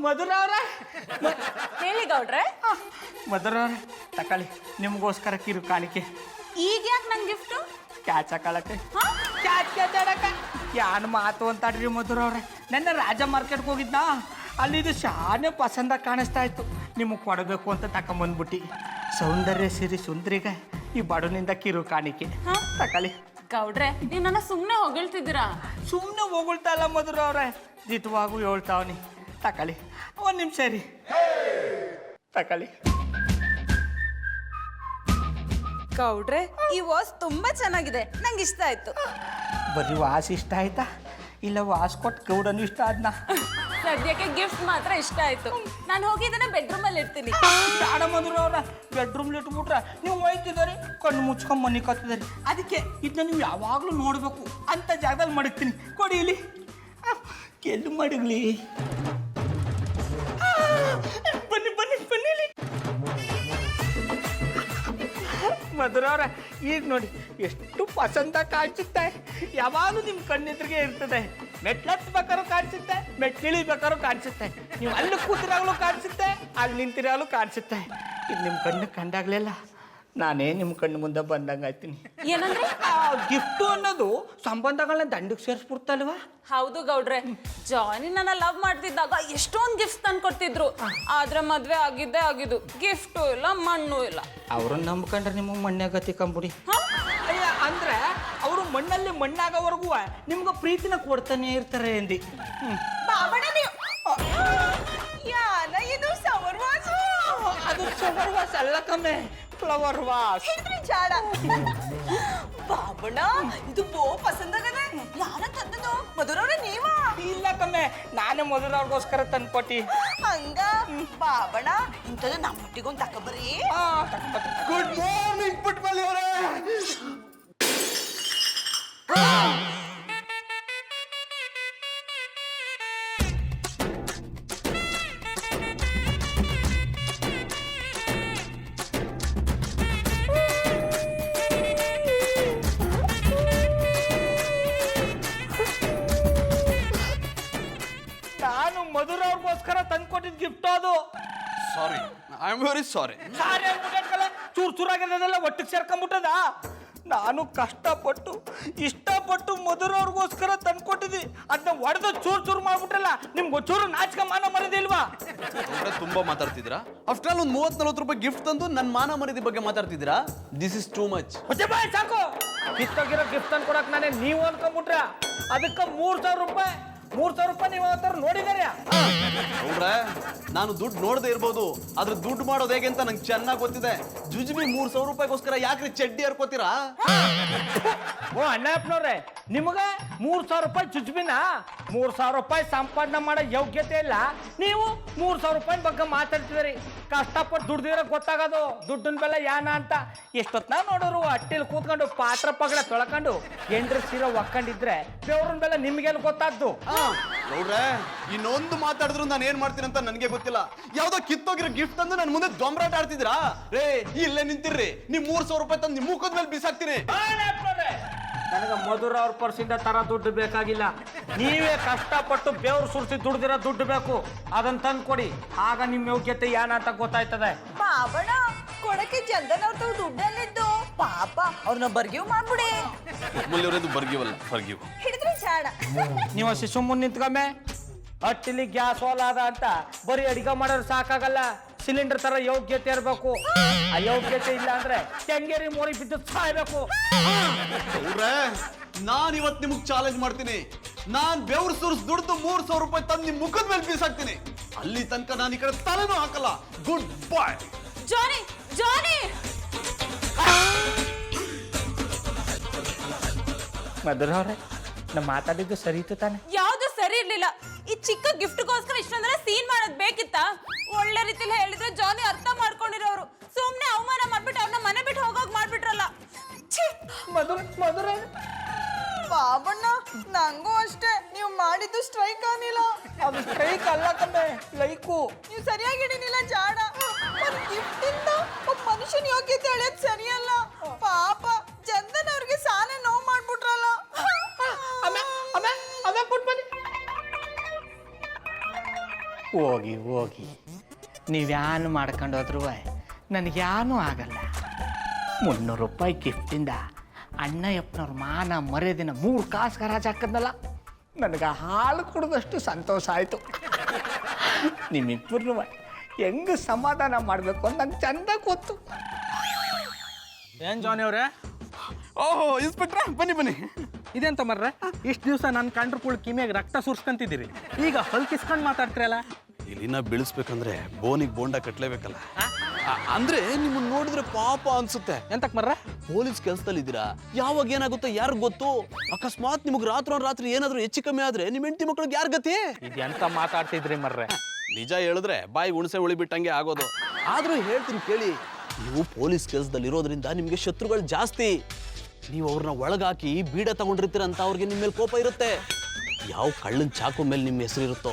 ಮಧುರ ಅವ್ರ ಹೇಳಿ ಗೌಡ್ರೆ. ಮಧುರ ಅವ್ರ ತಕೊಳ್ಳಿ ನಿಮ್ಗೋಸ್ಕರ ಕಿರು ಕಾಣಿಕೆ. ಈಗ ಯಾಕೆ ನಂಗೆ ಗಿಫ್ಟು? ಕ್ಯಾಚ್ ಹಾಕಳಕ್ಕೆ ಕ್ಯಾಚ್ ಆಡಕ್ಕೆ ಯಾನ್ ಮಾತು ಅಂತಾಡ್ರಿ ಮಧುರ ಅವ್ರೆ. ನನ್ನ ರಾಜ ಮಾರ್ಕೆಟ್ಗೆ ಹೋಗಿದ್ನಾ, ಅಲ್ಲಿ ಇದು ಶಾನೆ ಪಸಂದ ಕಾಣಿಸ್ತಾ ಇತ್ತು. ನಿಮಗೆ ಕೊಡಬೇಕು ಅಂತ ತಕೊಂಬಂದ್ಬಿಟ್ಟು ಸೌಂದರ್ಯ ಸಿರಿ ಸುಂದರಿಗೆ ಈ ಬಡವನಿಂದ ಕಿರು ಕಾಣಿಕೆ ತಕೊಳ್ಳಿ. ಗೌಡ್ರೆ ನೀವು ನನ್ನ ಸುಮ್ಮನೆ ಹೊಗಳ್ತಿದ್ದೀರಾ? ಸುಮ್ಮನೆ ಹೋಗಳ್ತಾ ಇಲ್ಲ ಮಧುರ ಅವ್ರೆ, ದಿಟ್ವಾಗೂ ಹೇಳ್ತಾವನಿ. ತಕೊಳ್ಳಿ, ಒಂದು ನಿಮಿಷ ರೀ, ತಕೊಳ್ಳಿ. ಗೌಡ್ರೆ ಈ ವಾಸ್ ತುಂಬಾ ಚೆನ್ನಾಗಿದೆ, ನಂಗೆ ಇಷ್ಟ ಆಯ್ತು. ಬರೀ ವಾಸ್ ಇಷ್ಟ ಆಯ್ತಾ ಇಲ್ಲ ವಾಸ್ ಕೊಟ್ಟು ಗೌಡನು ಇಷ್ಟ ಆದ್ನ? ಸದ್ಯಕ್ಕೆ ಗಿಫ್ಟ್ ಮಾತ್ರ ಇಷ್ಟ ಆಯ್ತು. ನಾನು ಹೋಗಿ ಇದನ್ನ ಬೆಡ್ರೂಮ್ ಅಲ್ಲಿ ಇಡ್ತೀನಿ. ಬೇಡ ಮಧುರ ಅವ್ರ, ಬೆಡ್ರೂಮ್ಲಿ ಇಟ್ಬಿಟ್ರೆ ನೀವು ಹೋಯ್ತಿದ್ದಾರೆ ಕಣ್ಣು ಮುಚ್ಕೊಂಡ್ ಮನೆ ಕತ್ತಿದ್ದಾರೆ. ಅದಕ್ಕೆ ಇದನ್ನ ನೀವು ಯಾವಾಗಲೂ ನೋಡಬೇಕು ಅಂತ ಜಾಗದಲ್ಲಿ ಮಡಗ್ತೀನಿ. ಕೊಡಿ ಇಲ್ಲಿ, ಎಲ್ಲಿ ಮಡಗ್ಲಿ? ಬನ್ನಿ ಬನ್ನಿ ಬನ್ನಿ ಇಲ್ಲಿ. ಮಧುರ ಅವ್ರ ಈಗ ನೋಡಿ ಎಷ್ಟು ಪಸಂದ ಕಾಣಿಸುತ್ತೆ. ಯಾವಾಗಲೂ ನಿಮ್ಮ ಕಣ್ಣೆದ್ರಿಗೆ ಇರ್ತದೆ. ಮೆಟ್ಲತ್ಬೇಕಾದ್ರೂ ಕಾಣಿಸುತ್ತೆ, ಮೆಟ್ಲಿಳಿಬೇಕಾದ್ರೂ ಕಾಣಿಸುತ್ತೆ, ನೀವು ಅಲ್ಲಿ ಕೂತಿರಾಗಲೂ ಕಾಣಿಸುತ್ತೆ, ಅಲ್ಲಿ ನಿಂತಿರಾಗಲೂ ಕಾಣಿಸುತ್ತೆ. ಇದು ನಿಮ್ಮ ಕಣ್ಣು ಕಂಡಾಗ್ಲೆಲ್ಲ ನಾನೇ ನಿಮ್ಮ ಕಣ್ಣು ಮುಂದೆ ಬಂದಂಗೆ ಆಯ್ತೀನಿ. ಏನಂದ್ರೆ ಗಿಫ್ಟು ಅನ್ನೋದು ಸಂಬಂಧಗಳನ್ನ ದಂಡಕ್ಕೆ ಸೇರಿಸ್ಬಿಡ್ತಲ್ವಾ? ಹೌದು ಗೌಡ್ರೆ, ಜಾನಿ ನನ್ನ ಲವ್ ಮಾಡ್ತಿದ್ದಾಗ ಎಷ್ಟೊಂದು ಗಿಫ್ಟ್ ತಂದು ಕೊಡ್ತಿದ್ರು. ಆದ್ರೆ ಮದ್ವೆ ಆಗಿದ್ದು ಗಿಫ್ಟು ಇಲ್ಲ ಮಣ್ಣು ಇಲ್ಲ. ಅವ್ರನ್ನ ನಂಬ್ಕೊಂಡ್ರೆ ನಿಮಗೆ ಮಣ್ಣೆ ಗತಿ ಕಂಬಿಡಿ. ಅಯ್ಯ ಅಂದ್ರೆ ಅವರು ಮಣ್ಣಲ್ಲಿ ಮಣ್ಣಾಗೋವರೆಗೂ ನಿಮ್ಗೆ ಪ್ರೀತಿನ ಕೊಡ್ತಾನೆ ಇರ್ತಾರೆ ಎಂದಿ. ಇದು ಸವರ್ ವಾಸು. ಅದು ಸವರ್ ವಾಸ್ ಅಲ್ಲ ಕಮ್ಮೆ, ಫ್ಲವರ್ ವಾಸ್. ಬಾಬಣ್ಣ ಇದು ಬೋ ಪಸಂದಾಗದೆ. ಯಾರ ತಂದದು? ಮಧುರವ್ರೆ ನೀವಾ? ಇಲ್ಲ ಕಮ್ಮೆ, ನಾನೇ ಮಧುರ ಅವ್ರಿಗೋಸ್ಕರ ತಂದ್ಕೊಟ್ಟಿ. ಹಂಗ ಬಾಬಣ್ಣ ಇಂಥದ್ದು ನಮ್ಮೊಟ್ಟಿಗೊಂದು ತಕೊಬರಿ. ಗುಡ್ ಮಾರ್ನಿಂಗ್ ಪುಟ್ಮಲ್ಲಿ ಅವರೇ. ನಾನು ಮಧುರ ಅವ್ರಿಗೋಸ್ಕರ ತಂದ್ಕೊಟ್ಟಿದ್ ಗಿಫ್ಟ್ ಅದು. ಸಾರಿ, ಐ ಆಮ್ ವೆರಿ ಸಾರಿ. ಸಾರಿ ಅಂದ್ಬಿಟ್ಟಲ್ಲ, ಚೂರ್ ಚೂರಾಗಿರೋದೆಲ್ಲ ಒಟ್ಟಿಗೆ ಸೇರ್ಕೊಂಡ್ಬಿಟ್ಟದ. ನಾನು ಕಷ್ಟಪಟ್ಟು ಇಷ್ಟಪಟ್ಟು ಮಧುರ ಅವ್ರಿಗೋಸ್ಕರ ತಂದ್ಕೊಟ್ಟಿದ್ವಿ, ಅದನ್ನ ಒಡೆದು ಚೂರು ಚೂರು ಮಾಡ್ಬಿಟ್ರಲ್ಲ. ನಿಮ್ಗೆ ಚೂರು ನಾಚಿಕೆ ಮಾನ ಮರ್ಯಾದಿಲ್ವಾ? ತುಂಬಾ ಮಾತಾಡ್ತಿದ್ದೀರಾ. ಆಫ್ಟರ್ ಆಲ್ ಒಂದು 30-40 ರೂಪಾಯಿ ಗಿಫ್ಟ್ ತಂದು ನನ್ನ ಮಾನ ಮರ್ಯಾದೆ ಬಗ್ಗೆ ಮಾತಾಡ್ತಿದ್ದೀರಾ. This is too much. ಸಾಕು, ಕಿತ್ತೋಗಿರೋ ಗಿಫ್ಟ್ ತಂದು ಕೊಡಕ್ ನಾನೇ ನೀವು ಅನ್ಕೊಂಡ್ಬಿಟ್ರ. ಅದಕ್ಕೆ 3,000 ರೂಪಾಯಿ ನೀವು ಅವತ್ತಾರು ನೋಡಿದಾರೆ. ನೋಡ್ರೆ, ನಾನು ದುಡ್ಡು ನೋಡದೆ ಇರ್ಬೋದು, ಆದ್ರೆ ದುಡ್ಡು ಮಾಡೋದು ಹೇಗೆ ಅಂತ ನಂಗೆ ಚೆನ್ನಾಗಿ ಗೊತ್ತಿದೆ. ಜುಜುಬಿ 3,000 ರೂಪಾಯಿಗೋಸ್ಕರ ಯಾಕ್ರಿ ಚಡ್ಡಿ ಹರ್ಕೋತೀರಾ? ಓ ಅಣ್ಣಪ್ಪನವ್ರೆ, ನಿಮಗ 3,000 ರೂಪಾಯಿ ಚುಚ್ಬಿನ 3,000 ರೂಪಾಯಿ ಸಂಪಾದನೆ ಮಾಡೋ ಯೋಗ್ಯತೆ ಇಲ್ಲ. ನೀವು 3,000 ರೂಪಾಯಿ ಬಗ್ಗೆ ಮಾತಾಡ್ತಿದ್ರಿ. ಕಷ್ಟಪಟ್ಟು ದುಡ್ದಿರೋ ಗೊತ್ತಾಗೋದು ದುಡ್ಡಿನ ಬೆಲೆ ಯಾನ ಅಂತ. ಎಷ್ಟೊತ್ನ ನೋಡೋರು ಅಟ್ಟಿಲ್ ಕೂತ್ಕೊಂಡು ಪಾತ್ರ ಪಗಡ ತೊಳ್ಕೊಂಡು ಎಂಡ್ರ ಸೀರೆ ಒಕ್ಕೊಂಡಿದ್ರೆ ಬೆವ್ರನ್ ಬೆಲೆ ನಿಮ್ಗೆಲ್ಲ ಗೊತ್ತಾದ್ದು. ನೋಡ್ರೆ, ಇನ್ನೊಂದು ಮಾತಾಡಿದ್ರು ನಾನು ಏನ್ ಮಾಡ್ತೀನಿ ಅಂತ ನನಗೆ ಗೊತ್ತಿಲ್ಲ. ಯಾವ್ದೋ ಕಿತ್ತೋಗಿರೋ ಗಿಫ್ಟ್ ತಂದು ನನ್ನ ಮುಂದೆ ದೊಂಬರಾಟ ಆಡ್ತಿದ್ರಾ? ರೇ, ಇಲ್ಲೇ ನಿಂತಿರ್ರಿ. ನೀವು 3,000 ರೂಪಾಯಿ ತಂದು ನಿಮ್ಮ ಮುಖದ ಮೇಲೆ ಬಿಸಾಕ್ತೀನಿ. ನನಗೆ ಮಧುರ ಅವ್ರ ಪರ್ಸಿಂದ ತರ ದುಡ್ಡು ಬೇಕಾಗಿಲ್ಲ. ನೀವೇ ಕಷ್ಟಪಟ್ಟು ಬೆವ್ರು ಸುರಿಸಿ ದುಡ್ದಿರೋ ದುಡ್ಡು ಬೇಕು, ಅದನ್ನ ತಂದು ಕೊಡಿ. ಆಗ ನಿಮ್ಮ ಯೋಗ್ಯತೆ ಏನಂತ ಗೊತ್ತಾಯ್ತದೆ. ಬಾಬಣ್ಣ ಕೊಡಕ್ಕೆ ಚಂದನ್ ಅವ್ರ ದುಡ್ಡಲ್ಲಿದ್ದು ಪಾಪ ಅವ್ರನ್ನ ಬರ್ಗಿವ್ ಮಾಡ್ಬಿಡಿ. ಬರ್ಗಿವಲ್ಲ, ಫರ್ಗಿವ್. ಹಿಡಿದ್ರೆ ಚಾಡ. ನೀವು ಸುಮ್ಮನೆ ನಿಂತ್ಕೊಮ್ಮೆ. ಹಟ್ಟಿಲಿ ಗ್ಯಾಸ್ ಹೋಲಾದ ಅಂತ ಬರೀ ಅಡಿಗೆ ಮಾಡೋರು ಸಾಕಾಗಲ್ಲ. ಸಿಲಿಂಡರ್ ತರ ಯೋಗ್ಯತೆ ಇರಬೇಕು. ಆ ಯೋಗ್ಯತೆ ಇಲ್ಲ ಅಂದ್ರೆ ಕೆಂಗೇರಿ ಮೋರಿ ಬಿದ್ದು ಸಾಯ್ಬೇಕು. ನಾನ್ ಇವತ್ತು ನಿಮಗ್ ಚಾಲೆಂಜ್ ಮಾಡ್ತೀನಿ. ನಾನ್ ಬೆವ್ರು ಸುರಿಸ್ ದುಡ್ದು 3,000 ರೂಪಾಯಿ ತಂದು ನಿಮ್ ಮುಖದ ಮೇಲೆ ಬೀಸಾಕ್ತೀನಿ. ಅಲ್ಲಿ ತನಕ ನಾನು ಈ ಕಡೆ ತಲೆನೂ ಹಾಕಲ್ಲ. ಗುಡ್ ಬಾಯ್. ಜಾನಿ ಜಾನಿ ಮಧುರ ಅವ್ರೆ, ನಾ ಮಾತಾಡಿದ್ದು ಸರಿ ಇತ್ತು ತಾನೆ? ಯಾವ್ದು ಸರಿ ಇರ್ಲಿಲ್ಲ. ಈ ಚಿಕ್ಕ ಗಿಫ್ಟ್ಗೋಸ್ಕರ ಇಷ್ಟೊಂದ್ರೆ ಸೀನ್ ಮಾಡೋದ್ ಬೇಕಿತ್ತ? ಒಳ್ಳೆ ರೀತಿಲಿ ಹೇಳಿದ್ರೆ ಜಾನಿ ಅರ್ಥ ಮಾಡ್ಕೊಂಡಿರೋರು. ಸುಮ್ನೆ ಅವಮಾನ ಮಾಡ್ಬಿಟ್ಟು ಅವ್ರನ್ನ ಮನೆ ಬಿಟ್ಟು ಹೋಗೋಗ್ ಮಾಡ್ಬಿಟ್ರಲ್ಲ. ಮಧುರ ಬಾಬಣ್ಣ ನಂಗೂ ಅಷ್ಟೇ, ನೀವು ಮಾಡಿದ್ದು ಸ್ಟ್ರೈಕ್ ಆಗಿಲ್ಲ. ಅದು ಸ್ಟ್ರೈಕ್ ಅಲ್ಲ ಕಮ್ಮೆ, ಲೈಕು. ನೀವು ಸರಿಯಾಗಿ ಹಿಡಿನಿಲ್ಲ ಜಾಡ. ಗಿಫ್ಟ್ ಇಂದ ಒಬ್ಬ ಮನುಷ್ಯನ ಯೋಗ್ಯತೆ ಹೇಳೋದು ಸರಿಯಲ್ಲ. ಪಾಪ ಚಂದನ್ ಅವ್ರಿಗೆ ಸಾಲ ನೋವು ಮಾಡ್ಬಿಟ್ರಲ್ಲ. ಹೋಗಿ ಹೋಗಿ ನೀವ್ಯಾನು ಮಾಡ್ಕೊಂಡೋದ್ರು ನನಗ್ಯಾನೂ ಆಗಲ್ಲ. 300 ರೂಪಾಯಿ ಗಿಫ್ಟಿಂದ ಅಣ್ಣಯ್ಯಪ್ಪನವ್ರ ಮಾನ ಮರ್ಯಾದಿನ 3 ಕಾಸು ಹರಾಜು ಹಾಕದ್ನಲ್ಲ, ನನಗೆ ಹಾಲು ಕುಡಿದಷ್ಟು ಸಂತೋಷ ಆಯಿತು. ನಿಮ್ಮಿಬ್ಬರು ಹೆಂಗೆ ಸಮಾಧಾನ ಮಾಡಬೇಕು ಅಂತ ನಂಗೆ ಚಂದ ಗೊತ್ತು. ಏನ್ ಜಾನಿ ಅವ್ರೆ, ಓಹೋ ಇನ್ಸ್ಪೆಕ್ಟ್ರ, ಬನ್ನಿ ಬನ್ನಿ. ಇದೆಂತ ಮರ್ರೆ, ಇಷ್ಟು ದಿವಸ ನನ್ನ ಕಂಡ್ರ ಕುಳ್ ಕಿಮಿಯಾಗ ರಕ್ತ ಸುರ್ಸ್ಕೊಂತಿದ್ದೀರಿ, ಈಗ ಹಲ್ಕಿಸ್ಕೊಂಡು ಮಾತಾಡ್ತಿರಲ್ಲ. ಇಲ್ಲಿನ ಬೀಳಿಸ್ಬೇಕಂದ್ರೆ ಬೋನಿಗೆ ಬೋಂಡ ಕಟ್ಲೇಬೇಕಲ್ಲ. ಅಂದ್ರೆ ನಿಮ್ಮನ್ನ ನೋಡಿದ್ರೆ ಪಾಪ ಅನ್ಸುತ್ತೆ. ಎಂತಕ್ ಮರ್ರೆ? ಪೊಲೀಸ್ ಕೆಲಸದಲ್ಲಿ ಇದ್ದೀರಾ, ಯಾವಾಗ ಏನಾಗುತ್ತೋ ಯಾರು ಗೊತ್ತು. ಅಕಸ್ಮಾತ್ ನಿಮ್ಗೆ ರಾತ್ರಿ ಏನಾದ್ರೂ ಹೆಚ್ಚು ಕಮ್ಮಿ ಆದ್ರೆ ನಿಮ್ಮ ಹೆಂಡತಿ ಮಕ್ಳಿಗೆ ಯಾರು ಗತಿ? ಇದು ಎಂತ ಮಾತಾಡ್ತಿದ್ರಿ ಮರ್ರೆ? ನಿಜ ಹೇಳಿದ್ರೆ ಬಾಯಿ ಹುಣಸೆ ಉಳಿ ಬಿಟ್ಟಂಗೆ ಆಗೋದು. ಆದ್ರೂ ಹೇಳ್ತೀನಿ ಕೇಳಿ, ನೀವು ಪೊಲೀಸ್ ಕೆಲಸದಲ್ಲಿ ಇರೋದ್ರಿಂದ ನಿಮ್ಗೆ ಶತ್ರುಗಳು ಜಾಸ್ತಿ. ನೀವು ಅವ್ರನ್ನ ಒಳಗಾಕಿ ಬೀಡ ತಗೊಂಡಿರ್ತೀರಂತ ಅವ್ರಿಗೆ ನಿಮ್ಮ ಮೇಲೆ ಕೋಪ ಇರುತ್ತೆ. ಯಾವ ಕಳ್ಳನ ಚಾಕು ಮೇಲೆ ನಿಮ್ಮ ಹೆಸರು ಇರುತ್ತೋ,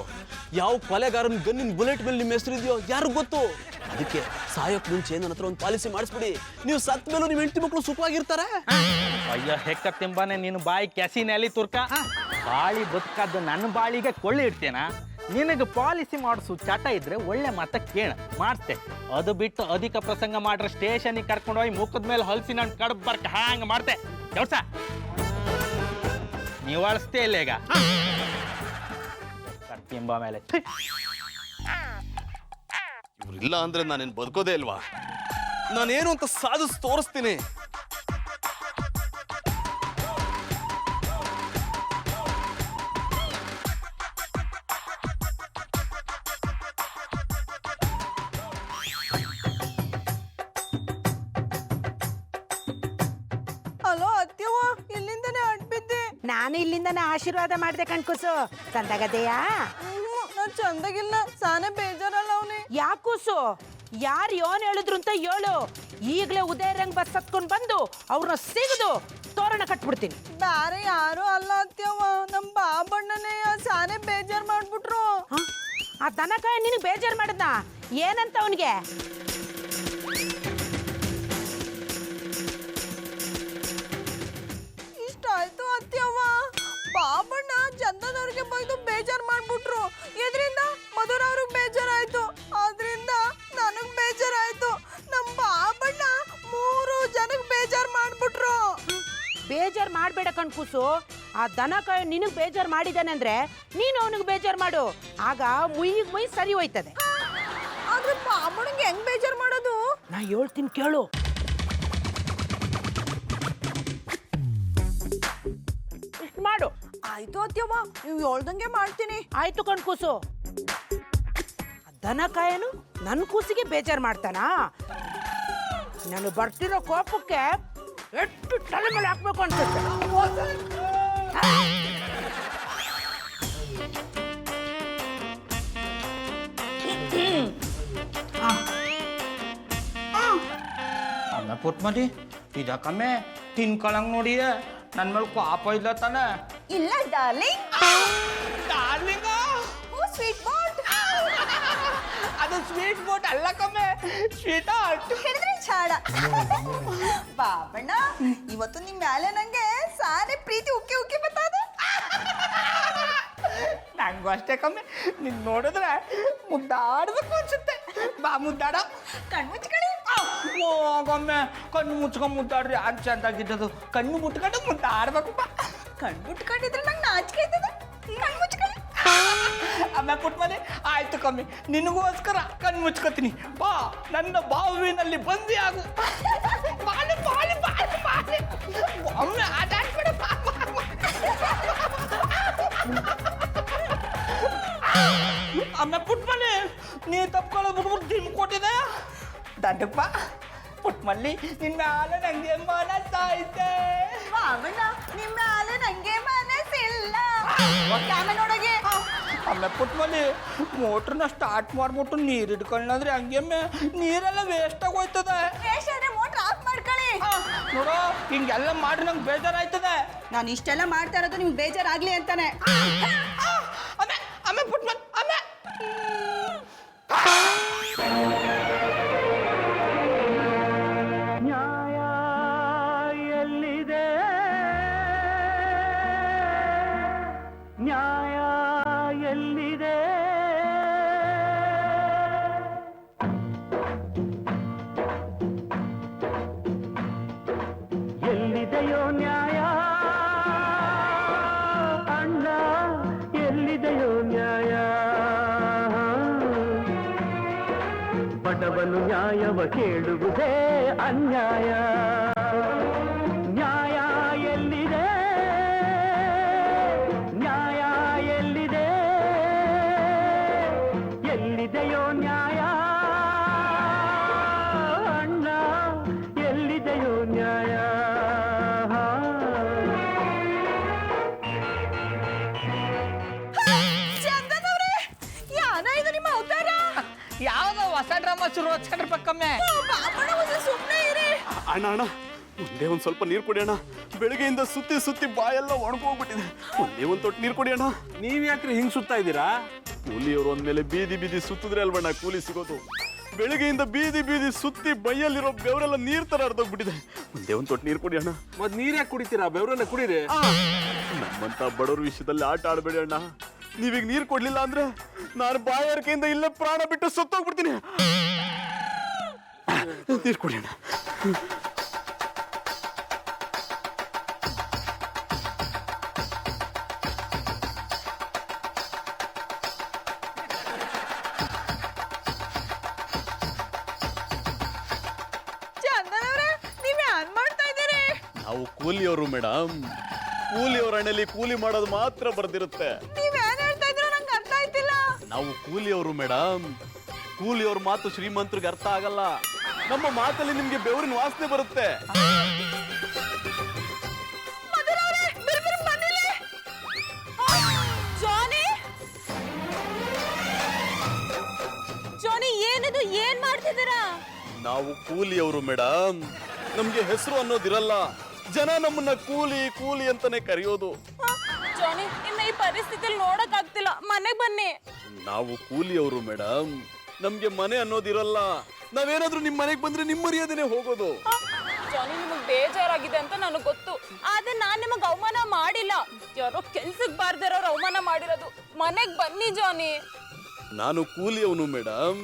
ಯಾವ ಕೊಲೆಗಾರನ ಗನ್ನಿನ ಬುಲೆಟ್ ಮೇಲೆ ನಿಮ್ಮ ಹೆಸರು ಇದೆಯೋ ಯಾರು ಗೊತ್ತು. ಅದಕ್ಕೆ ಸಾಯೋಕ್ ಮುಂಚೆ ನನ್ನ ಹತ್ರ ಒಂದು ಪಾಲಿಸಿ ಮಾಡಿಸ್ಬಿಡಿ. ನೀವು ಸತ್ ಮೇಲೂ ನಿಮ್ಮ ಹೆಂಡತಿ ಮಕ್ಕಳು ಸುಖವಾಗಿರ್ತಾರೆ. ಅಯ್ಯ ಹೆಕ್ಕ ತಿಂಬಾನೆ, ನೀನು ಬಾಯಿ ಕೆಸಿನಲ್ಲಿ ತುರ್ಕ. ಬಾಳಿ ಬದುಕದ್ದು ನನ್ನ ಬಾಳಿಗೆ ಕೊಳ್ಳಿ ಇಡ್ತೇನಾ? ನಿನಗೆ ಪಾಲಿಸಿ ಮಾಡಿಸು ಚಟ ಇದ್ರೆ ಒಳ್ಳೆ ಮಾತ ಕೇಳ ಮಾಡ್ತೆ. ಅದು ಬಿಟ್ಟು ಅಧಿಕ ಪ್ರಸಂಗ ಮಾಡ್ರೆ ಸ್ಟೇಷನಿಗೆ ಕರ್ಕೊಂಡು ಹೋಗಿ ಮುಖದ ಮೇಲೆ ಹಲ್ಸಿ ನಾನು ಕಡ್ಬ್ ಬರ್ಕ ಹ್ಯಾಂಗ ಮಾಡ್ತೆ ಕೆಲಸ. ನೀವು ಅಳಿಸ್ತೇ ಇಲ್ಲ ಈಗ ಕರ್ತಿಂಬ ಮೇಲೆ. ಇವ್ರಿಲ್ಲ ಅಂದ್ರೆ ನಾನೇನು ಬದುಕೋದೇ ಇಲ್ವಾ? ನಾನೇನು ಅಂತ ಸಾಧಿಸಿ ತೋರಿಸ್ತೀನಿ. ಅಲೋ ಅತ್ಯವ, ಇಲ್ಲಿಂದನೇ ಅಡ್ಬಿದ್ದೆ. ನಾನು ಇಲ್ಲಿಂದನೇ ಆಶೀರ್ವಾದ ಮಾಡ್ದೆ ಕಣ್ಕುಸು. ಚಂದಾಗದೆಯಾ? ನಾನು ಚಂದಾಗಿಲ್ಲ, ಸಾನೆ ಬೇಜಾರಲ್ಲ ಅವನೇ. ಯಾಕೂಸು, ಯಾರು ಯೋನ್ ಹೇಳಿದ್ರು ಅಂತ ಹೇಳು. ಈಗಲೇ ಉದಯರಂಗ್ ಬಸ್ ಹತ್ಕೊಂಡು ಬಂದು ಅವ್ರನ್ನ ಸಿಗದು ತೋರಣ ಕಟ್ಬಿಡ್ತೀನಿ. ಬೇರೆ ಯಾರು ಅಲ್ಲ ಅತ್ಯವ, ನಮ್ಮ ಬಾಬಣ್ಣನೇ ಸಾನೆ ಬೇಜಾರ್ ಮಾಡ್ಬಿಟ್ರು. ಆ ದನಕಾಯ ನಿನಗೆ ಬೇಜಾರು ಮಾಡದ್ನ? ಏನಂತ ಅವನಿಗೆ? ಇಷ್ಟ ಆಯ್ತು ಅತ್ಯವ್ವ, ಬಾಬಣ್ಣ ಚಂದನವ್ರಿಗೆ ಬೈದು ಬೇಜಾರ್ ಮಾಡ್ಬಿಟ್ರು. ಇದರಿಂದ ಮಧುರ ಅವ್ರಿಗೆ ಬೇಜಾರಾಯ್ತು, ಆದ್ರಿಂದ ನನಗ್ ಬೇಜಾರಾಯ್ತು. ನಮ್ಮ ಬಾಬಣ್ಣ 3 ಜನಕ್ಕೆ ಬೇಜಾರ್ ಮಾಡ್ಬಿಟ್ರು. ಬೇಜಾರು ಮಾಡಬೇಡ ಕಣ್ಕೂಸು. ಆ ದನಕಾಯ ನಿನಗೆ ಬೇಜಾರು ಮಾಡಿದಾನೆ ಅಂದ್ರೆ ನೀನು ಅವನಿಗೆ ಬೇಜಾರು ಮಾಡು. ಆಗ ಮುಯ್ ಸರಿ ಹೋಯ್ತದೆ. ಆದ್ರೆ ಬಾಬಣ್ಣಂಗೆ ಹೆಂಗ್ ಬೇಜಾರ್ ಮಾಡೋದು? ನಾ ಹೇಳ್ತೀನಿ ಕೇಳು. ಇಷ್ಟು ಮಾಡು. ಆಯ್ತು ಅತ್ಯವ್ವ, ನೀವು ಹೇಳ್ದಂಗೆ ಮಾಡ್ತೀನಿ. ಆಯ್ತು ಕಣ್ಕೂಸು. ದನಕಾಯನು ನನ್ನ ಕೂಸಿಗೆ ಬೇಜಾರು ಮಾಡ್ತಾನಾ? ನಾನು ಬರ್ತಿರೋ ಕೋಪಕ್ಕೆ ಎಷ್ಟು ತಲೆ ಮೇಲೆ ಹಾಕ್ಬೇಕು ಅನ್ಸುತ್ತೆ. ಅಮ್ಮ ಪುಟ್ಮದಿ ಇದಕ್ಕಮ್ಮೆ ತಿನ್ಕೊಳಂಗ್ ನೋಡಿದೆ, ನನ್ನ ಮೇಲೆ ಕೋಪ ಇಲ್ಲ ತಾನೆ? ಇಲ್ಲ ಡಾರ್ಲಿಂಗ್. Darling, sweet boat. ಅದು ಸ್ವೀಟ್ ಬೋಟ್ ಅಲ್ಲ ಕಮ್ಮೆ, ಸ್ವೀಟ್ ಹಾರ್ಟ್. ಹಿಡಿದ್ರೆ ಚಾಡ. ಬಾಬಣ್ಣ, ಇವತ್ತು ನಿಮ್ ಮ್ಯಾಲೆ ನಂಗೆ ಸಾನೆ ಪ್ರೀತಿ ಉಕ್ಕಿ ಉಕ್ಕಿ ಬರ್ತದ. ನಂಗೂ ಅಷ್ಟೇ ಕಮ್ಮೆ, ನಿನ್ ನೋಡಿದ್ರೆ ಮುದ್ದಾಡ್ಬೇಕು ಅನ್ಸುತ್ತೆ. ಬಾ ಮುದ್ದಾಡ. ಕಣ್ಣು ಮುಚ್ಕೊಳ್ಳಿ. ಹೋಗೊಮ್ಮೆ ಕಣ್ಣು ಮುಚ್ಕೊಂಡ್ ಮುದ್ದಾಡ್ರಿ, ಅದು ಚಂದಾಗಿದ್ದದು. ಕಣ್ಣು ಮುಟ್ಕೊಂಡು ಮುದ್ದಾಡ್ಬೇಕು. ಬಾ. ಕಣ್ಣು ಮುಟ್ಕೊಂಡಿದ್ರೆ ನಂಗೆ ನಾಚಿಕೆ ಆಯ್ತದ. ಕಣ್ಣು ಮುಚ್ಕೊಳ್ಳಿ. ಅಮ್ಮ ಪುಟ್ಮನೆ, ಆಯ್ತು ಕಮ್ಮಿ, ನಿನಗೋಸ್ಕರ ಕಣ್ಣು ಮುಚ್ಕೋತೀನಿ. ಬಾ, ನನ್ನ ಬಾವಿನಲ್ಲಿ ಬಂದಿ ಆಗು. ಬಾಳೆ ಬಾಳೆ ಬಾಳೆ ಬಾಳೆ ಒಮ್ಮೆ ಆಟ ಆಡ್ಬೇಡ. ಬಾ, ಬಾ, ಬಾ. ಅಮ್ಮ ಪುಟ್ಮನೆ, ನೀ ತಪ್ಕೊಳ್ಳೋ ಬಿಟ್ಬಿಟ್ಟು ದಿಮ್ ಕೊಟ್ಟಿದೆ ದಂಡಕ್ಕೆ. ಬಾ ಪುಟ್ಮಲ್ಲಿ, ನಿನ್ನ ಮ್ಯಾಲೆ ನಂಗೆ ಮನಸ್ಸಾಯ್ತೆ. ಬಾಬಣ್ಣ, ನಿಮ್ ಮ್ಯಾಲೆ ನಂಗೆ ಮನಸ್ಸಿಲ್ಲ. ಆಮೇಲೆ ನೋಡಗೆ. ಅಮ್ಮ ಪುಟ್ಮಲ್ಲಿ, ಮೋಟ್ರನ್ನ ಸ್ಟಾರ್ಟ್ ಮಾಡ್ಬಿಟ್ಟು ನೀರು ಹಿಡ್ಕೊಳ್ಳಂದ್ರೆ ಹಂಗೆಮ್ಮೆ ನೀರೆಲ್ಲ ವೇಸ್ಟ್ ಆಗಿ ಹೋಯ್ತದೆ. ವೇಷಾದ್ರೆ ಮೋಟ್ರ್ ಆಫ್ ಮಾಡ್ಕೊಳ್ಳಿ. ನೋಡು, ಹಿಂಗೆಲ್ಲ ಮಾಡಿ ನಂಗೆ ಬೇಜಾರಾಯ್ತದೆ. ನಾನು ಇಷ್ಟೆಲ್ಲ ಮಾಡ್ತಾ ಇರೋದು ನಿಮ್ಗೆ ಬೇಜಾರಾಗ್ಲಿ ಅಂತಾನೆ. ಅಮ್ಮ ಅಮ್ಮ ಪುಟ್ಮಲ್, ಅಮ್ಮ. ನ್ಯಾಯ ಎಲ್ಲಿದೆ, ನ್ಯಾಯ ಎಲ್ಲಿದೆ, ಎಲ್ಲಿದೆಯೋ ನ್ಯಾಯ ಅಣ್ಣ ಎಲ್ಲಿದೆಯೋ ನ್ಯಾಯ ಬಡವನು ನ್ಯಾಯವ ಕೇಳುವುದೇ ಅನ್ಯಾಯ ನ್ಯಾಯ ಎಲ್ಲಿದೆ ನ್ಯಾಯ ಎಲ್ಲಿದೆ ಎಲ್ಲಿದೆಯೋ ನ್ಯಾಯ ಅಣ್ಣ ಎಲ್ಲಿದೆಯೋ ನ್ಯಾಯ ಚಂದನವ್ರೆ ಯಾನ ಇದು ನಿಮ್ಮ ಅವತಾರ ಯಾವ್ದೋ ಹೊಸ ಡ್ರಾಮಾ ಶುರು ಹಚ್ಕೊಂಡ್ರಪ್ಪಕ್ಕಮ್ಮೆ ಬಾಬಣ್ಣ ಒಂದು ಸುಮ್ಮನೆ ಇರಿ ಅಣ್ಣ ಅಣ್ಣ ಒಂದೇ ಒಂದು ಸ್ವಲ್ಪ ನೀರು ಕೊಡಿ ಅಣ್ಣ ಬೆಳಗ್ಗೆಯಿಂದ ಸುತ್ತಿ ಸುತ್ತಿ ಬಾಯೆಲ್ಲ ಒಣಗೋಗ್ಬಿಟ್ಟಿದೆ ಒಂದೇ ಒಂದು ತೊಟ್ಟು ನೀರು ಕೊಡಿ ಅಣ್ಣ ನೀವ್ ಯಾಕ್ರಿ ಹಿಂಗ್ ಸುತ್ತಾ ಇದ್ದೀರಾ? ಕೂಲಿಯವರು ಅಂದ್ಮೇಲೆ ಬೀದಿ ಬೀದಿ ಸುತ್ತಿದ್ರೆ ಅಲ್ವಣ್ಣ ಕೂಲಿ ಸಿಗೋದು ಬೆಳಗ್ಗೆಯಿಂದ ಬೀದಿ ಬೀದಿ ಸುತ್ತಿ ಬೈಯಲ್ಲಿರೋ ಬೆವರೆಲ್ಲ ನೀರ್ ತರ ಹರಿದೋಗ್ಬಿಟ್ಟಿದೆ ಒಂದೇ ಒಂದು ತೊಟ್ಟು ನೀರು ಕೊಡಿ ಅಣ್ಣ ಮತ್ ನೀರ್ ಯಾಕೆ ಕುಡಿತೀರಾ? ಬೆವರನ್ನ ಕುಡೀರಿ. ನಮ್ಮಂತ ಬಡವ್ರ ವಿಷಯದಲ್ಲಿ ಆಟ ಆಡಬೇಡಿ ಅಣ್ಣ ನೀವೀಗ ನೀರು ಕೊಡ್ಲಿಲ್ಲ ಅಂದ್ರೆ ನಾನು ಬಾಯಾರಿಕೆಯಿಂದ ಇಲ್ಲೇ ಪ್ರಾಣ ಬಿಟ್ಟು ಸತ್ತೋಗ್ಬಿಡ್ತೀನಿ ನೀರು ಕೊಡಿ ಅಣ್ಣ ಚಂದನವ್ರೆ ನೀವ್ ಏನ್ ಮಾಡ್ತಾ ಇದ್ದೀರಿ ನಾವು ಕೂಲಿಯವರು ಮೇಡಮ್ ಕೂಲಿಯವ್ರ ಹಣ್ಣಲ್ಲಿ ಕೂಲಿ ಮಾಡೋದು ಮಾತ್ರ ಬರ್ದಿರುತ್ತೆ ನೀವ್ ಏನ್ ಹೇಳ್ತಾ ಇದ್ದೀರೋ ನಂಗೆ ಅರ್ಥ ಆಯ್ತಿಲ್ಲ ನಾವು ಕೂಲಿಯವರು ಮೇಡಮ್ ಕೂಲಿಯವ್ರ ಮಾತು ಶ್ರೀಮಂತರಿಗೆ ಅರ್ಥ ಆಗಲ್ಲ ನಮ್ಮ ಮಾತಲ್ಲಿ ನಿಮ್ಗೆ ಬೆವರಿನ ವಾಸನೆ ಬರುತ್ತೆ ಮಧುರವ್ರೆ ಬಿರ್ಬಿರ್ ಬನ್ನಿಲಿ ಜಾನಿ ಜಾನಿ ಏನಿದು ಏನ್ ಮಾಡ್ತಿದ್ದೀರಾ ನಾವು ಕೂಲಿಯವರು ಮೇಡಮ್ ನಮ್ಗೆ ಹೆಸರು ಅನ್ನೋದಿರಲ್ಲ ಜನ ನಮ್ಮನ್ನ ಕೂಲಿ ಕೂಲಿ ಅಂತಾನೆ ಕರೆಯೋದು ಜಾನಿ ಇನ್ನ ಈ ಪರಿಸ್ಥಿತಿಯಲ್ಲಿ ನೋಡಕ್ ಆಗ್ತಿಲ್ಲ ಮನೆಗ್ ಬನ್ನಿ ನಾವು ಕೂಲಿಯವರು ಮೇಡಮ್ ನಮ್ಗೆ ಮನೆ ಅನ್ನೋದಿರಲ್ಲ ನಾವೇನಾದ್ರೂ ನಿಮ್ ಮನೆಗೆ ಬಂದ್ರೆ ನಿಮ್ ಮರ್ಯಾದೆನೆ ಹೋಗೋದು ಜಾನಿ ನಿಮಗ್ ಬೇಜಾರಾಗಿದೆ ಅಂತ ನನಗ್ ಗೊತ್ತು ಆದ್ರೆ ನಾನ್ ನಿಮಗ್ ಅವಮಾನ ಮಾಡಿಲ್ಲ ಯಾರೋ ಕೆಲ್ಸಕ್ ಬಾರ್ದಿರೋರು ಅವಮಾನ ಮಾಡಿರೋದು ಮನೆಗ್ ಬನ್ನಿ ಜಾನಿ ನಾನು ಕೂಲಿಯವನು ಮೇಡಮ್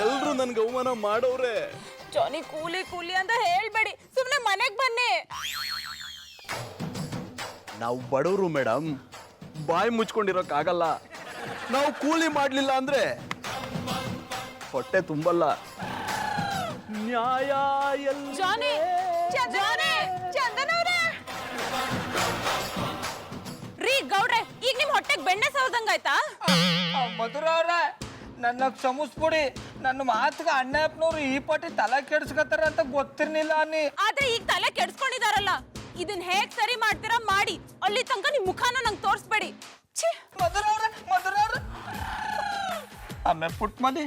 ಎಲ್ರು ನನ್ಗೆ ಅವಮಾನ ಮಾಡೋರೆ ಜಾನಿ ಕೂಲಿ ಕೂಲಿ ಅಂತ ಹೇಳ್ಬೇಡಿ ಸುಮ್ನೆ ಮನೆಗ್ ಬನ್ನಿ ನಾವು ಬಡವರು ಮೇಡಮ್ ಬಾಯಿ ಮುಚ್ಕೊಂಡಿರೋಕ್ಕಾಗಲ್ಲ ನಾವು ಕೂಲಿ ಮಾಡ್ಲಿಲ್ಲ ಅಂದ್ರೆ ಹೊಟ್ಟೆ ತುಂಬಲ್ಲ ನ್ಯಾಯ ಜಾನಿ ಜಾನಿ ಚಂದನವ್ರೆ ರೀ ಗೌಡ್ರೆ ಈಗ ನಿಮ್ ಹೊಟ್ಟೆಗ್ ಬೆಣ್ಣೆ ಸವದಂಗಾಯ್ತಾ ಮಧುರ ಅವ್ರ ನನ್ನ ಕ್ಷಮಿಸ್ಬಿಡಿ ನನ್ನ ಮಾತಿಗೆ ಅಣ್ಣಪ್ಪನವ್ರು ಈ ಪಟ್ಟಿ ತಲೆ ಕೆಡ್ಸ್ಕೊತಾರ ಅಂತ ಗೊತ್ತಿರ್ಲಿಲ್ಲ ಅನ್ನಿ ಆದ್ರೆ ಈಗ ತಲೆ ಕೆಡ್ಸ್ಕೊಂಡಿದಾರಲ್ಲ ಇದನ್ ಹೇಗ್ ಸರಿ ಮಾಡ್ತೀರಾ ಮಾಡಿ ಅಲ್ಲಿ ತನಕ ನಿಮ್ ಮುಖಾನ ನಂಗೆ ತೋರಿಸ್ಬೇಡಿ ಮಧುರ ಅವ್ರ ಆಮೇಲೆ ಪುಟ್ಮಲಿ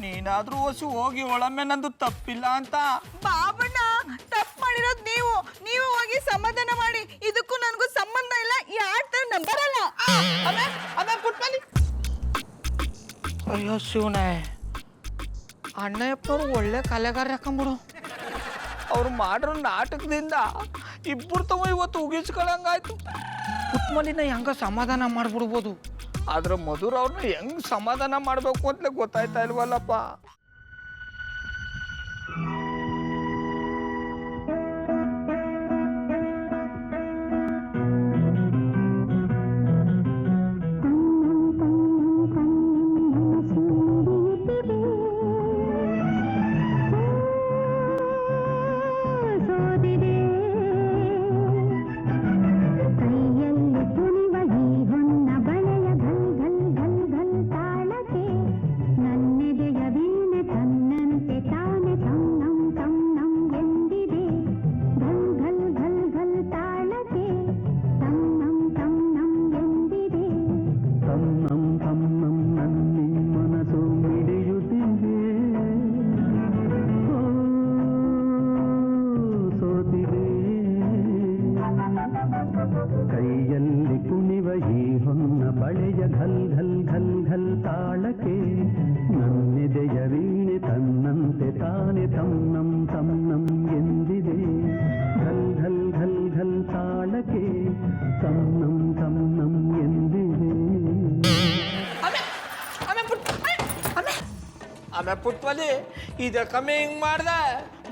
ನೀನಾದ್ರೂ ಹೊಸಿ ಹೋಗಿ ಒಳಮೆ ನಂದು ತಪ್ಪಿಲ್ಲ ಅಂತ ಬಾಬಣ್ಣ ತಪ್ಪು ಮಾಡಿರೋದು ನೀವು ಹೋಗಿ ಸಮಾಧಾನ ಮಾಡಿ ಇದಕ್ಕೂ ನನಗೂ ಸಂಬಂಧ ಇಲ್ಲ ಯಾರ ತರ ನಂಬರಲ್ಲ ಆಮೇಲೆ ಪುಟ್ಮಲಿ ಅಯ್ಯೋ ಶಿವನೇ ಅಣ್ಣಯ್ಯಪ್ಪನವ್ರು ಒಳ್ಳೆ ಕಲೆಗಾರ ಹಾಕೊಂಬಿಡು ಅವ್ರು ಮಾಡಿರೋ ನಾಟಕದಿಂದ ಇಬ್ಬರು ತಗೋ ಇವತ್ತು ಉಗಿಸ್ಕೊಳಂಗಾಯ್ತು ಪುಟ್ಮಲಿನ ಹೆಂಗ ಸಮಾಧಾನ ಮಾಡ್ಬಿಡ್ಬೋದು ಆದ್ರೆ ಮಧುರ ಅವ್ರನ್ನ ಹೆಂಗ್ ಸಮಾಧಾನ ಮಾಡ್ಬೇಕು ಅಂತಲೇ ಗೊತ್ತಾಯ್ತಾ ಇಲ್ವಲ್ಲಪ್ಪ ಕೈಯಲ್ಲಿ ಕುಣಿವ ಈ ಹೊನ್ನ ಬಳೆಯ ಘಲ್ ಘಲ್ ಘಲ್ ಘಲ್ ತಾಳಕ್ಕೆ ನನ್ನೆದೆಯ ವೀಣೆ ತನ್ನಂತೆ ತಾನೆ ತನ್ನಂ ತನ್ನಂ ಎಂದಿದೆ ಘಲ್ ಘಲ್ ಘಲ್ ಘಲ್ ತಾಳಕ್ಕೆ ತನ್ನಂ ತನ್ನಂ ಎಂದಿದೆ ಆಮೇಲೆ ಪುಟ್ವಲಿ ಇದಕ್ಕಮ್ಮೆ ಹಿಂಗ್ ಮಾಡ್ದೆ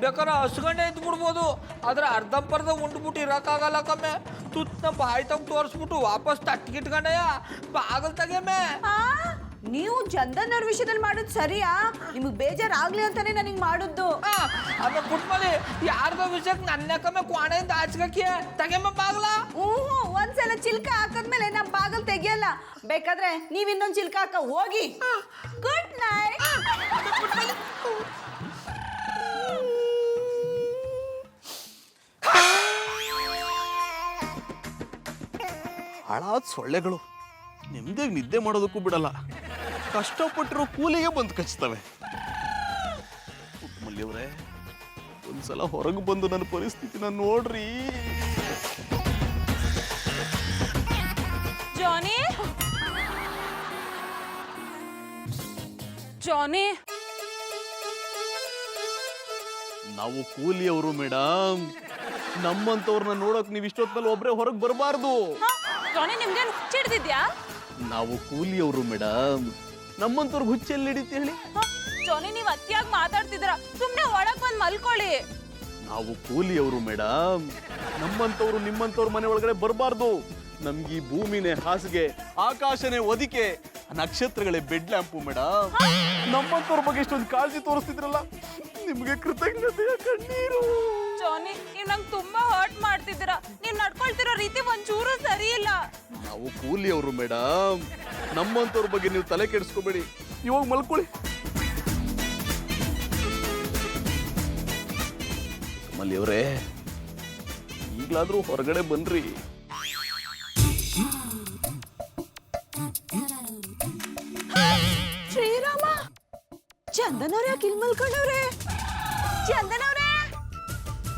ಬೇಕಾದ್ರೆ ಹಸ್ಗಂಡೆ ಇದ್ದು ಬಿಡ್ಬೋದು ಆದ್ರೆ ಅರ್ಧಂಬರ್ಧ ಉಂಡ್ಬಿಟ್ಟು ಇರೋಕ್ಕಾಗಲ್ಲ ಕಮ್ಮೆ ತುತ್ತನ ಬಾಯಿ ತಗ ತೋರಿಸ್ಬಿಟ್ಟು ವಾಪಸ್ ತಟ್ಟಿಗಿಟ್ಕೊಂಡೆಯ ಬಾಗಲ್ ತೆಗೆಮೆ. ನೀವು ಚಂದನ್ ಅವ್ರ ವಿಷಯದಲ್ಲಿ ಮಾಡೋದು ಸರಿಯಾ? ನಿಮಗೆ ಬೇಜಾರಾಗ್ಲಿ ಅಂತಾನೆ ನನಗೆ ಮಾಡುದು. ಅದ ಪುಟ್ಮಲಿ ಯಾರ್ದೋ ವಿಷಯಕ್ಕೆ ನನ್ನ ಕಮ್ಮೆ ಕ್ವಾಣೆಯಿಂದ ಆಚ್ಕಕ್ಕೆ ತೆಗೆಮ ಬಾಗ್ಲ. ಒಂದ್ಸಲ ಚಿಲ್ಕ ಹಾಕದ್ಮೇಲೆ ನಮ್ ಬಾಗಲ್ ತೆಗಿಯಲ್ಲ. ಬೇಕಾದ್ರೆ ನೀವ್ ಇನ್ನೊಂದ್ ಚಿಲ್ಕ ಹಾಕ ಹೋಗಿ. Good night. ಹಾಳಾದ ಸೊಳ್ಳೆಗಳು ನೆಮ್ಮದಿಯಾಗಿ ನಿದ್ದೆ ಮಾಡೋದಕ್ಕೂ ಬಿಡಲ್ಲ, ಕಷ್ಟಪಟ್ಟಿರೋ ಕೂಲಿಗೆ ಬಂದು ಕಚ್ತವೆ. ಪುಟ್ಮಲ್ಲಿಯವರೇ, ಒಂದ್ಸಲ ಹೊರಗೆ ಬಂದು ನನ್ನ ಪರಿಸ್ಥಿತಿನ ನೋಡ್ರಿ. ಜಾನಿ, ಜಾನಿ, ನಾವು ಕೂಲಿಯವರು ಮೇಡಮ್, ನಮ್ಮಂತವ್ರನ್ನ ನೋಡಕ್ ನೀವು ಇಷ್ಟೊತ್ತಲ್ಲಿ ಒಬ್ರೇ ಹೊರಗೆ ಬರಬಾರ್ದು. ಜಾನಿ ನಿಮ್ಗೆ ಹುಚ್ಚಿಡ್ದಿದ್ಯಾ? ನಾವು ಕೂಲಿಯವರು ಮೇಡಮ್, ನಮ್ಮಂತವ್ರಿಗೆ ಹುಚ್ಚೆಲ್ಲಿ ಹಿಡಿತಿ ಹೇಳಿ? ಜಾನಿ ನೀವ್ ಅತಿಯಾಗಿ ಮಾತಾಡ್ತಿದ್ರ, ಸುಮ್ನೆ ಒಳಗ್ ಬಂದ್ ಮಲ್ಕೊಳ್ಳಿ. ನಾವು ಕೂಲಿಯವರು ಮೇಡಮ್, ನಮ್ಮಂತವ್ರು ನಿಮ್ಮಂತವ್ರ ಮನೆ ಒಳಗಡೆ ಬರಬಾರ್ದು. ನಮ್ಗೆ ಈ ಭೂಮಿನೇ ಹಾಸಿಗೆ, ಆಕಾಶನೇ ಒದಿಕೆ, ನಕ್ಷತ್ರಗಳೇ ಬೆಡ್ ಲ್ಯಾಂಪು ಮೇಡಮ್. ನಮ್ಮಂತವ್ರ ಬಗ್ಗೆ ಇಷ್ಟೊಂದು ಕಾಳಜಿ ತೋರಿಸ್ತಿದ್ರಲ್ಲ, ನಿಮ್ಗೆ ಕೃತಜ್ಞತೆಯ ಕಣ್ಣೀರು. ಜಾನಿ ನೀವ್ ನಂಗೆ ತುಂಬಾ ಹರ್ಟ್ ಮಾಡ್ತಿದ್ದೀರಾ. ನೀವ್ ನಡ್ಕೊಳ್ತಿರೋ ರೀತಿ ಒಂಚೂರು ಸರಿ ಇಲ್ಲ. ನಾವು ಕೂಲಿಯವರು ಮೇಡಮ್, ನಮ್ಮಂತವ್ರ ಬಗ್ಗೆ ನೀವು ತಲೆ ಕೆಡಿಸ್ಕೋಬೇಡಿ. ಇವಾಗ ಮಲ್ಕೊಳ್ಳಿ. ಕಮಲಿಯವರೇ, ಈಗಲಾದ್ರೂ ಹೊರಗಡೆ ಬನ್ರಿ. ಶ್ರೀರಾಮ, ಚಂದನ್ ಅವ್ರ ಯಾಕೆ ಇಲ್ಲಿ ಮಲ್ಕೊಂಡವ್ರೆ? ಚಂದನ್ ಅವ್ರೆ,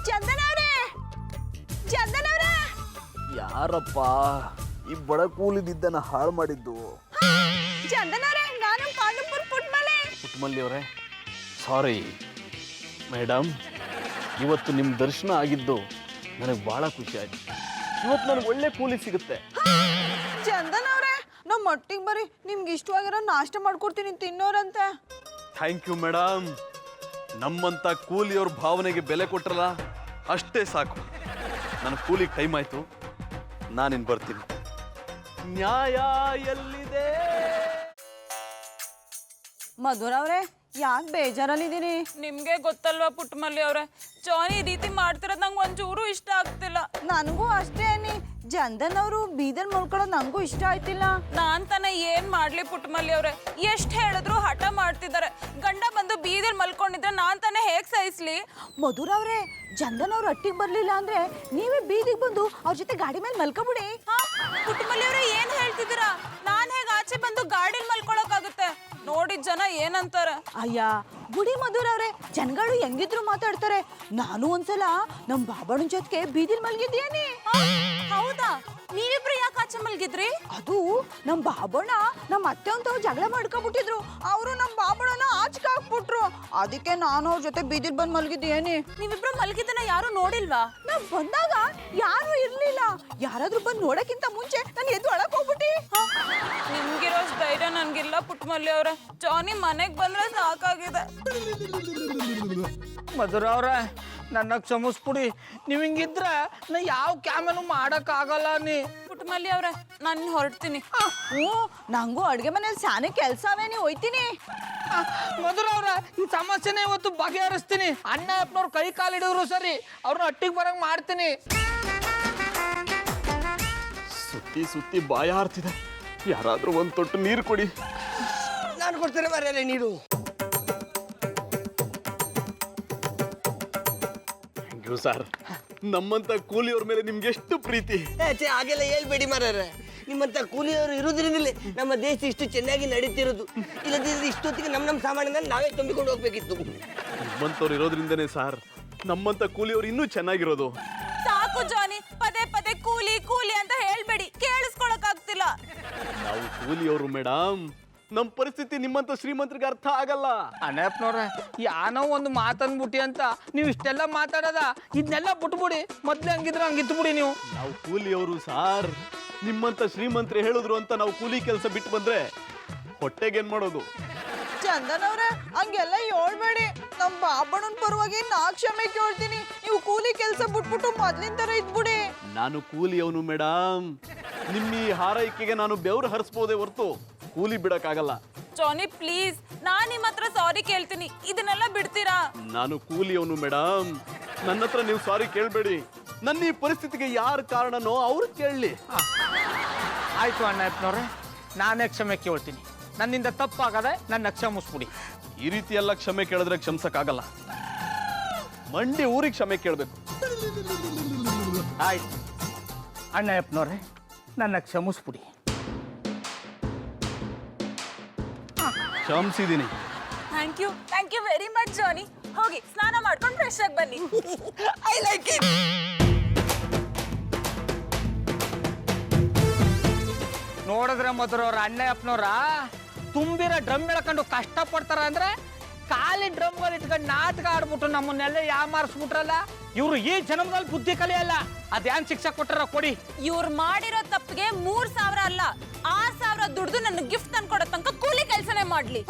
ಚಂದನ್ ಅವ್ರೆ, ಚಂದನ್ ಅವ್ರೆ. ಯಾರಪ್ಪ ಈ ಬಡ ಕೂಲಿದಿದ್ದನ್ನ ಹಾಳು ಮಾಡಿದ್ದು? ಚಂದನ್ ಅವ್ರೆ, ನಾನು ಪಾಂಡುಪುರ್ ಪುಟ್ಮಲೆ. ಪುಟ್ಮಲ್ಲಿಯವರೇ, ಸಾರಿ ಮೇಡಮ್, ಇವತ್ತು ನಿಮ್ಮ ದರ್ಶನ ಆಗಿದ್ದು ನನಗೆ ಬಹಳ ಖುಷಿ ಆಯ್ತು. ಇವತ್ತು ನನಗೆ ಒಳ್ಳೆ ಕೂಲಿ ಸಿಗುತ್ತೆ. ಚಂದನ್ ಅವ್ರೆ, ನಮ್ಮ ಒಟ್ಟಿಗೆ ಬರ್ರಿ, ನಿಮ್ಗೆ ಇಷ್ಟವಾಗಿರೋ ನಾಷ್ಟ ಮಾಡ್ಕೊಡ್ತೀನಿ, ತಿನ್ನೋರಂತೆ. Thank you madam. ನಮ್ಮಂತ ಕೂಲಿಯವ್ರ ಭಾವನೆಗೆ ಬೆಲೆ ಕೊಟ್ರಲ್ಲ, ಅಷ್ಟೇ ಸಾಕು. ನನ್ನ ಕೂಲಿಗೆ ಟೈಮ್ ಆಯ್ತು, ನಾನಿನ್ ಬರ್ತೀನಿ. ನ್ಯಾಯ ಎಲ್ಲಿದೆ? ಮಧುರ ಅವ್ರೆ, ಯಾಕೆ ಬೇಜಾರಲ್ಲಿದ್ದೀರಿ? ನಿಮ್ಗೆ ಗೊತ್ತಲ್ವಾ ಪುಟ್ಟಮಲ್ಲಿ ಅವ್ರೆ, ಜಾನಿ ಈ ರೀತಿ ಮಾಡ್ತಿರೋದು ನಂಗೆ ಒಂಚೂರು ಇಷ್ಟ ಆಗ್ತಿಲ್ಲ. ನನಗೂ ಅಷ್ಟೇ ಅನ್ನಿ. ಚಂದನ್ ಅವರು ಬೀದರ್ ಮಲ್ಕೊಳ್ಳೋದು ನನಗೂ ಇಷ್ಟ ಆಯ್ತಿಲ್ಲ. ನಾನ್ ತಾನೇ ಏನ್ ಮಾಡ್ಲಿ ಪುಟ್ಟಮಲ್ಲಿ ಅವ್ರೆ, ಎಷ್ಟ್ ಹೇಳಿದ್ರು ಹಠ ಮಾಡ್ತಿದ್ದಾರೆ. ಗಂಡ ಬಂದು ಬೀದರ್ ಮಲ್ಕೊಂಡಿದ್ರೆ ನಾನ್ ತಾನೇ ಹೇಗ್ ಸಹಿಸ್ಲಿ? ಮಧುರ ಅವ್ರೆ, ಚಂದನ್ ಅವ್ರು ಅಟ್ಟಿಗೆ ಬರ್ಲಿಲ್ಲ ಅಂದ್ರೆ ನೀವೇ ಬೀದಿಗೆ ಬಂದು ಅವ್ರ ಜೊತೆ ಗಾಡಿ ಮೇಲೆ ಮಲ್ಕೊಬಿಡಿ. ಪುಟ್ಟಮಲ್ಲಿ ಅವ್ರೆ ಏನ್ ಹೇಳ್ತಿದ್ದೀರಾ? ನಾನ್ ಹೇಗ್ ಆಚೆ ಬಂದು ಗಾಡಿಲ್ ಮಲ್ಕೊಳಕ್ಕಾಗುತ್ತೆ? ನೋಡಿದ ಜನ ಏನಂತಾರೆ? ಅಯ್ಯ ಗುಡಿ ಮಧುರ ಅವ್ರೆ, ಜನಗಳು ಹೆಂಗಿದ್ರು ಮಾತಾಡ್ತಾರೆ. ನಾನು ಒಂದ್ಸಲ ನಮ್ ಬಾಬಣ್ಣನ ಜೊತೆಗೆ ಬೀದಿಲ್ ಮಲ್ಗಿದ್ದೇನೆ. ಹೌದಾ? ನೀವಿಬ್ರು ಯಾಕೆ ಆಚೆ ಮಲ್ಗಿದ್ರಿ? ಅದು ನಮ್ ಬಾಬಣ್ಣ ನಮ್ಮ ಅತ್ತೆ ಅಂತ ಜಗಳ ಮಾಡ್ಕೊಬಿಟ್ಟಿದ್ರು. ಅವರು ನಮ್ ಬಾಬಣ್ಣನ ಆಚೆ ಹಾಕ್ಬಿಟ್ರು. ಅದಕ್ಕೆ ನಾನು ಅವ್ರ ಜೊತೆ ಬೀದಿಲ್ ಬಂದ್ ಮಲ್ಗಿದ್ದೇನೆ. ನೀವಿಬ್ರು ಮಲ್ಗಿದ್ದನ್ನ ಯಾರು ನೋಡಿಲ್ವಾ? ನಾವ್ ಬಂದಾಗ ಯಾರು ಇರ್ಲಿಲ್ಲ. ಯಾರಾದ್ರೂ ಬಂದ್ ನೋಡಕ್ಕಿಂತ ಮುಂಚೆ ನಾನು ಎದ್ದು ಒಳಕ್ ಹೋಗ್ಬಿಟ್ಟಿ. ನಿಮ್ಗಿರೋ ಧೈರ್ಯ ನನ್ಗಿಲ್ಲ ಪುಟ್ಟಮಲ್ಲಿ ಅವ್ರೆ. ಜಾನಿ ಮನೆಗ್ ಬಂದ್ರೆ ಸಾಕಾಗಿದೆ. ಮಧುರ ಅವ್ರ, ನನ್ನ ಕ್ಷಮಿಸ್ಬಿಡಿ. ನೀವು ಹಿಂಗಿದ್ರೆ ನಾ ಯಾವ ಕ್ಯಾಮೇನು ಮಾಡಕ್ಕಾಗಲ್ಲ. ನೀ ಪುಟ್ಟಮಲ್ಲಿ ಅವ್ರೆ, ನಾನು ಹೊರಡ್ತೀನಿ. ಹ್ಞೂ, ನಂಗೂ ಅಡ್ಗೆ ಮನೇಲಿ ಸಾನೆ ಕೆಲ್ಸವೇ, ನೀ ಹೋಯ್ತೀನಿ. ಮಧುರ ಅವ್ರ, ಈ ಸಮಸ್ಯೆನ ಇವತ್ತು ಬಗೆಹರಿಸ್ತೀನಿ. ಅಣ್ಣ ಅಪ್ಪನವ್ರು ಕೈ ಕಾಲು ಹಿಡಿದ್ರು ಸರಿ, ಅವ್ರನ್ನ ಅಟ್ಟಿಗೆ ಬರಂಗ್ ಮಾಡ್ತೀನಿ. ಸುತ್ತಿ ಸುತ್ತಿ ಬಾಯ ಹಾರ್ತಿದೆ. ಯಾರಾದ್ರೂ ಒಂದ್ ತೊಟ್ಟು ನೀರು ಕೊಡಿ. ನಾನು ಕೊಡ್ತೇನೆ ಮರ್ಯಾದೆ ನೀರು. Thank you sir. ನಮ್ಮಂತ ಕೂಲಿಯವ್ರ ಮೇಲೆ ನಿಮ್ಗೆ ಎಷ್ಟು ಪ್ರೀತಿ. ಹಾಗೆಲ್ಲ ಹೇಳ್ಬೇಡಿ ಮಾರ್ಯಾರೆ. ನಿಮ್ಮಂತ ಕೂಲಿಯವರು ಇರೋದ್ರಿಂದಲೇ ನಮ್ಮ ದೇಶ ಇಷ್ಟು ಚೆನ್ನಾಗಿ ನಡೀತಿರೋದು. ಇಲ್ಲದಿದ್ರೆ ಇಷ್ಟೊತ್ತಿಗೆ ನಮ್ಮ ಸಾಮಾನ್ಯನ ನಾವೇ ತುಂಬಿಕೊಂಡು ಹೋಗ್ಬೇಕಿತ್ತು. ನಿಮ್ಮಂತವ್ರು ಇರೋದ್ರಿಂದನೇ ಸರ್ ನಮ್ಮಂತ ಕೂಲಿಯವ್ರು ಇನ್ನೂ ಚೆನ್ನಾಗಿರೋದು. ಸಾಕು ಜಾನಿ, ಪದೇ ಪದೇ ಕೂಲಿ ಕೂಲಿ ಅಂತ ಹೇಳ್ಬೇಡಿ, ಕೇಳಿಸ್ಕೊಳಕ್ ಆಗ್ತಿಲ್ಲ. ನಾವು ಕೂಲಿಯವರು ಮೇಡಮ್, ನಮ್ಮ ಪರಿಸ್ಥಿತಿ ನಿಮ್ಮಂತ ಶ್ರೀಮಂತರಿಗೆ ಅರ್ಥ ಆಗಲ್ಲ. ಅಣ್ಣಪ್ಪನವ್ರೆ, ಯಾನೋ ಒಂದು ಮಾತನ್ಬಿಟ್ಟಿ ಅಂತ ನೀವು ಇಷ್ಟೆಲ್ಲ ಮಾತಾಡೋದ? ಇದನ್ನೆಲ್ಲ ಬಿಟ್ಬಿಡಿ. ಮೊದ್ಲೇ ಹಂಗಿದ್ರೆ ಹಂಗಿತ್ತು ಬಿಡಿ. ನೀವು ನಾವು ಕೂಲಿಯವರು ಸಾರ್. ನಿಮ್ಮಂತ ಶ್ರೀಮಂತರು ಹೇಳಿದ್ರು ಅಂತ ನಾವು ಕೂಲಿ ಕೆಲಸ ಬಿಟ್ಟು ಬಂದ್ರೆ ಹೊಟ್ಟೆಗೇನ್ ಮಾಡೋದು? ಚಂದನ್ ಅವ್ರೆ ಹಂಗೆಲ್ಲ ಹೇಳ್ಬೇಡಿ. ನಮ್ ಬಾಬಣ್ಣನ ಪರವಾಗಿ ನಾ ಕ್ಷಮೆ ಕೇಳ್ತೀನಿ. ನೀವು ಕೂಲಿ ಕೆಲಸ ಬಿಟ್ಬಿಟ್ಟು ಮೊದ್ಲಿನ ತರ ಇದ್ಬಿಡಿ. ನಾನು ಕೂಲಿಯವನು ಮೇಡಮ್. ನಿಮ್ಮ ಈ ಹಾರೈಕೆಗೆ ನಾನು ಬೆವರು ಹರಿಸ್ಬೋದೇ ಹೊರ್ತು ಕೂಲಿ ಬಿಡಕ್ಕಾಗಲ್ಲ. ಜಾನಿ ಪ್ಲೀಸ್, ನಾನ್ ನಿಮ್ಮ ಹತ್ರ ಸಾರಿ ಕೇಳ್ತೀನಿ, ಇದನ್ನೆಲ್ಲ ಬಿಡ್ತೀರಾ? ನಾನು ಕೂಲಿಯವನು ಮೇಡಮ್. ನನ್ನ ಹತ್ರ ನೀವು ಸಾರಿ ಕೇಳಬೇಡಿ. ನನ್ನ ಈ ಪರಿಸ್ಥಿತಿಗೆ ಯಾರು ಕಾರಣನೋ ಅವ್ರು ಕೇಳಲಿ. ಆಯ್ತು ಅಣ್ಣಪ್ಪನವ್ರೆ, ನಾನೇ ಕ್ಷಮೆ ಕೇಳ್ತೀನಿ. ನನ್ನಿಂದ ತಪ್ಪಾಗದೆ ನನ್ನ ಕ್ಷಮಿಸ್ಬಿಡಿ. ಈ ರೀತಿ ಎಲ್ಲ ಕ್ಷಮೆ ಕೇಳಿದ್ರೆ ಕ್ಷಮಿಸಕ್ಕಾಗಲ್ಲ. ಮಂಡಿ ಊರಿಗೆ ಕ್ಷಮೆ ಕೇಳಬೇಕು. ಆಯ್ತು ಅಣ್ಣಪ್ಪನವ್ರೆ, ನನ್ನ ಕ್ಷಮಿಸ್ಬಿಡಿ. ಕ್ಷಮಿಸಿದ್ದೀನಿ. ಥ್ಯಾಂಕ್ ಯು ವೆರಿ ಮಚ್ ಜಾನಿ. ಹೋಗಿ ಸ್ನಾನ ಮಾಡ್ಕೊಂಡು ಫ್ರೆಶ್ ಆಗಿ ಬನ್ನಿ. I like it. ನೋಡಿದ್ರೆ ಮಧುರವ್ರ ಅಣ್ಣಪ್ಪನವ್ರ ತುಂಬಿರೋ ಡ್ರಮ್ ಎಳ್ಕೊಂಡು ಕಷ್ಟ ಪಡ್ತಾರ ಅಂದ್ರೆ ಖಾಲಿ ಡ್ರಮ್ಗಳು ಇಟ್ಕೊಂಡು ನಾಟಕ ಆಡ್ಬಿಟ್ಟು ನಮ್ಮನ್ನೆಲ್ಲ ಯಾಮಾರಿಸ್ಬಿಟ್ರಲ್ಲ. ಇವ್ರು ಈ ಜನ್ಮದಲ್ಲಿ ಬುದ್ಧಿ ಕಲಿಯಲ್ಲ. ಅದ್ಯಾನ್ ಶಿಕ್ಷೆ ಕೊಟ್ಟಾರ ಕೊಡಿ. ಇವ್ರು ಮಾಡಿರೋ ತಪ್ಪಿಗೆ 3,000 ಅಲ್ಲ 6,000 ದುಡ್ದು ನನ್ನ ಗಿಫ್ಟ್ ತಂದ್ಕೊಡೋ ತನಕ ಕೂಲಿ ಕೆಲಸನೇ ಮಾಡ್ಲಿ.